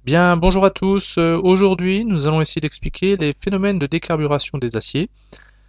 Bien, bonjour à tous. Aujourd'hui, nous allons essayer d'expliquer les phénomènes de décarburation des aciers.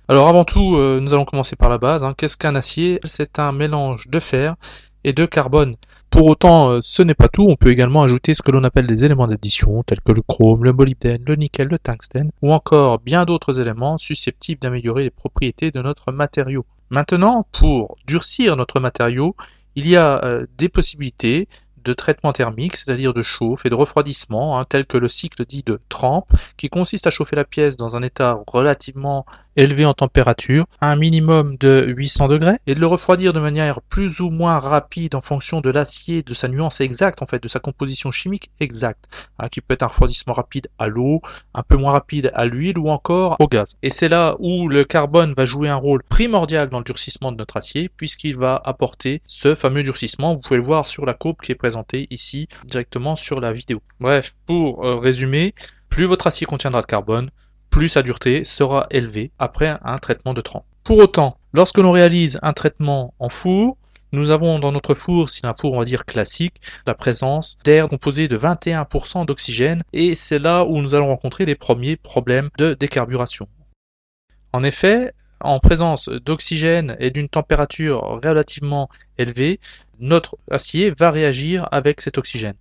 Alors avant tout, nous allons commencer par la base, hein. Qu'est-ce qu'un acier? C'est un mélange de fer et de carbone. Pour autant, ce n'est pas tout. On peut également ajouter ce que l'on appelle des éléments d'addition, tels que le chrome, le molybdène, le nickel, le tungstène, ou encore bien d'autres éléments susceptibles d'améliorer les propriétés de notre matériau. Maintenant, pour durcir notre matériau, il y a des possibilités de traitement thermique, c'est-à-dire de chauffe et de refroidissement, hein, tel que le cycle dit de Trempe, qui consiste à chauffer la pièce dans un état relativement élevé en température, à un minimum de 800 degrés, et de le refroidir de manière plus ou moins rapide en fonction de l'acier, de sa nuance exacte, en fait, de sa composition chimique exacte, hein, qui peut être un refroidissement rapide à l'eau, un peu moins rapide à l'huile ou encore au gaz. Et c'est là où le carbone va jouer un rôle primordial dans le durcissement de notre acier, puisqu'il va apporter ce fameux durcissement. Vous pouvez le voir sur la courbe qui est présentée ici, directement sur la vidéo. Bref, pour résumer, plus votre acier contiendra de carbone, plus sa dureté sera élevée après un traitement de trempe. Pour autant, lorsque l'on réalise un traitement en four, nous avons dans notre four, c'est un four on va dire classique, la présence d'air composé de 21% d'oxygène, et c'est là où nous allons rencontrer les premiers problèmes de décarburation. En effet, en présence d'oxygène et d'une température relativement élevée, notre acier va réagir avec cet oxygène.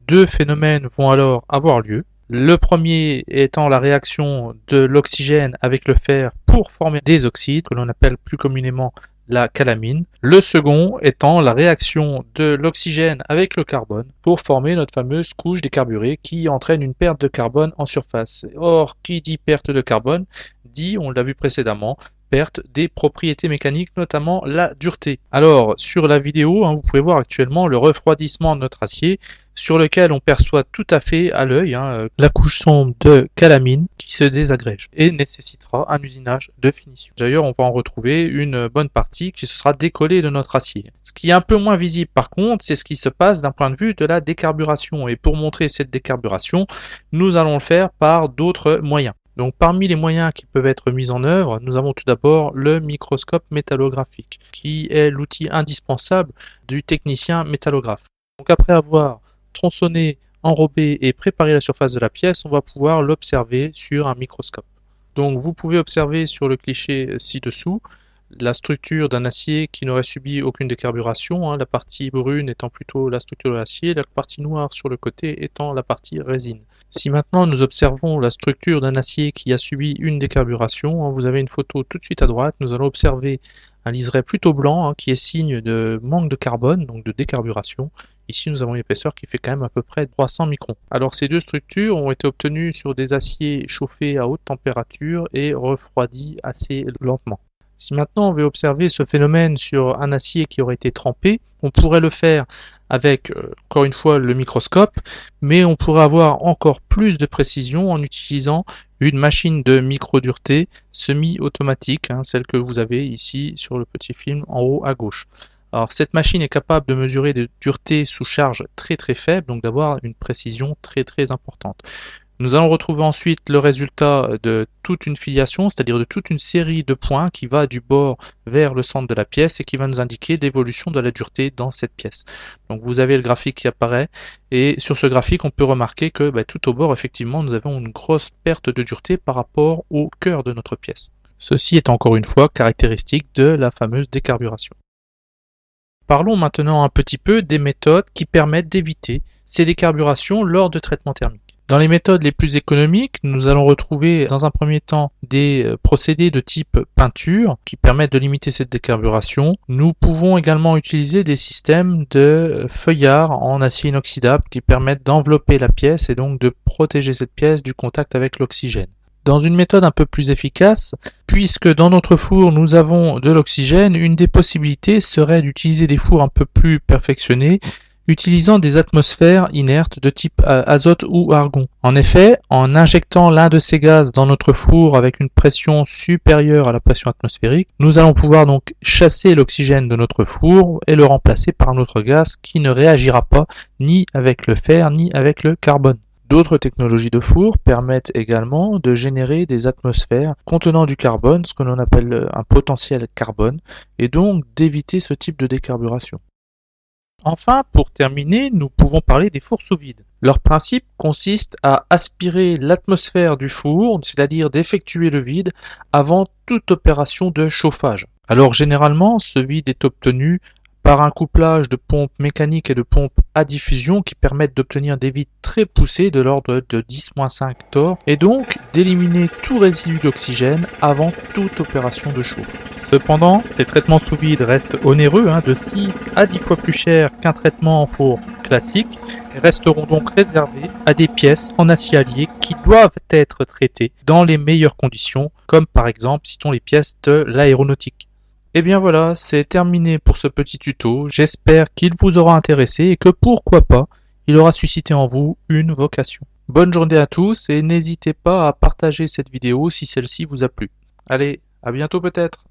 Deux phénomènes vont alors avoir lieu. Le premier étant la réaction de l'oxygène avec le fer pour former des oxydes, que l'on appelle plus communément la calamine. Le second étant la réaction de l'oxygène avec le carbone pour former notre fameuse couche décarburée qui entraîne une perte de carbone en surface. Or, qui dit perte de carbone, dit, on l'a vu précédemment, perte des propriétés mécaniques, notamment la dureté. Alors, sur la vidéo, vous pouvez voir actuellement le refroidissement de notre acier, sur lequel on perçoit tout à fait à l'œil la couche sombre de calamine qui se désagrège et nécessitera un usinage de finition. D'ailleurs, on va en retrouver une bonne partie qui se sera décollée de notre acier. Ce qui est un peu moins visible par contre, c'est ce qui se passe d'un point de vue de la décarburation. Et pour montrer cette décarburation, nous allons le faire par d'autres moyens. Donc parmi les moyens qui peuvent être mis en œuvre, nous avons tout d'abord le microscope métallographique, qui est l'outil indispensable du technicien métallographe. Donc après avoir tronçonné, enrobé et préparé la surface de la pièce, on va pouvoir l'observer sur un microscope. Donc vous pouvez observer sur le cliché ci-dessous la structure d'un acier qui n'aurait subi aucune décarburation, la partie brune étant plutôt la structure de l'acier, la partie noire sur le côté étant la partie résine. Si maintenant nous observons la structure d'un acier qui a subi une décarburation, vous avez une photo tout de suite à droite, nous allons observer un liseré plutôt blanc qui est signe de manque de carbone, donc de décarburation. Ici nous avons une épaisseur qui fait quand même à peu près 300 microns. Alors ces deux structures ont été obtenues sur des aciers chauffés à haute température et refroidis assez lentement. Si maintenant on veut observer ce phénomène sur un acier qui aurait été trempé, on pourrait le faire avec, encore une fois, le microscope, mais on pourrait avoir encore plus de précision en utilisant une machine de micro-dureté semi-automatique, celle que vous avez ici sur le petit film en haut à gauche. Alors cette machine est capable de mesurer des duretés sous charge très très faible, donc d'avoir une précision très très importante. Nous allons retrouver ensuite le résultat de toute une filiation, c'est-à-dire de toute une série de points qui va du bord vers le centre de la pièce et qui va nous indiquer l'évolution de la dureté dans cette pièce. Donc vous avez le graphique qui apparaît et sur ce graphique on peut remarquer que tout au bord effectivement nous avons une grosse perte de dureté par rapport au cœur de notre pièce. Ceci est encore une fois caractéristique de la fameuse décarburation. Parlons maintenant un petit peu des méthodes qui permettent d'éviter ces décarburations lors de traitements thermiques. Dans les méthodes les plus économiques, nous allons retrouver dans un premier temps des procédés de type peinture qui permettent de limiter cette décarburation. Nous pouvons également utiliser des systèmes de feuillard en acier inoxydable qui permettent d'envelopper la pièce et donc de protéger cette pièce du contact avec l'oxygène. Dans une méthode un peu plus efficace, puisque dans notre four nous avons de l'oxygène, une des possibilités serait d'utiliser des fours un peu plus perfectionnés utilisant des atmosphères inertes de type azote ou argon. En effet, en injectant l'un de ces gaz dans notre four avec une pression supérieure à la pression atmosphérique, nous allons pouvoir donc chasser l'oxygène de notre four et le remplacer par un autre gaz qui ne réagira pas ni avec le fer ni avec le carbone. D'autres technologies de four permettent également de générer des atmosphères contenant du carbone, ce que l'on appelle un potentiel carbone, et donc d'éviter ce type de décarburation. Enfin, pour terminer, nous pouvons parler des fours sous vide. Leur principe consiste à aspirer l'atmosphère du four, c'est-à-dire d'effectuer le vide avant toute opération de chauffage. Alors généralement, ce vide est obtenu par un couplage de pompes mécaniques et de pompes à diffusion qui permettent d'obtenir des vides très poussés de l'ordre de 10-5 torr et donc d'éliminer tout résidu d'oxygène avant toute opération de chauffe. Cependant, ces traitements sous vide restent onéreux, de 6 à 10 fois plus cher qu'un traitement en four classique, et resteront donc réservés à des pièces en acier allié qui doivent être traitées dans les meilleures conditions, comme par exemple, citons les pièces de l'aéronautique. Et bien voilà, c'est terminé pour ce petit tuto. J'espère qu'il vous aura intéressé et que pourquoi pas, il aura suscité en vous une vocation. Bonne journée à tous et n'hésitez pas à partager cette vidéo si celle-ci vous a plu. Allez, à bientôt peut-être.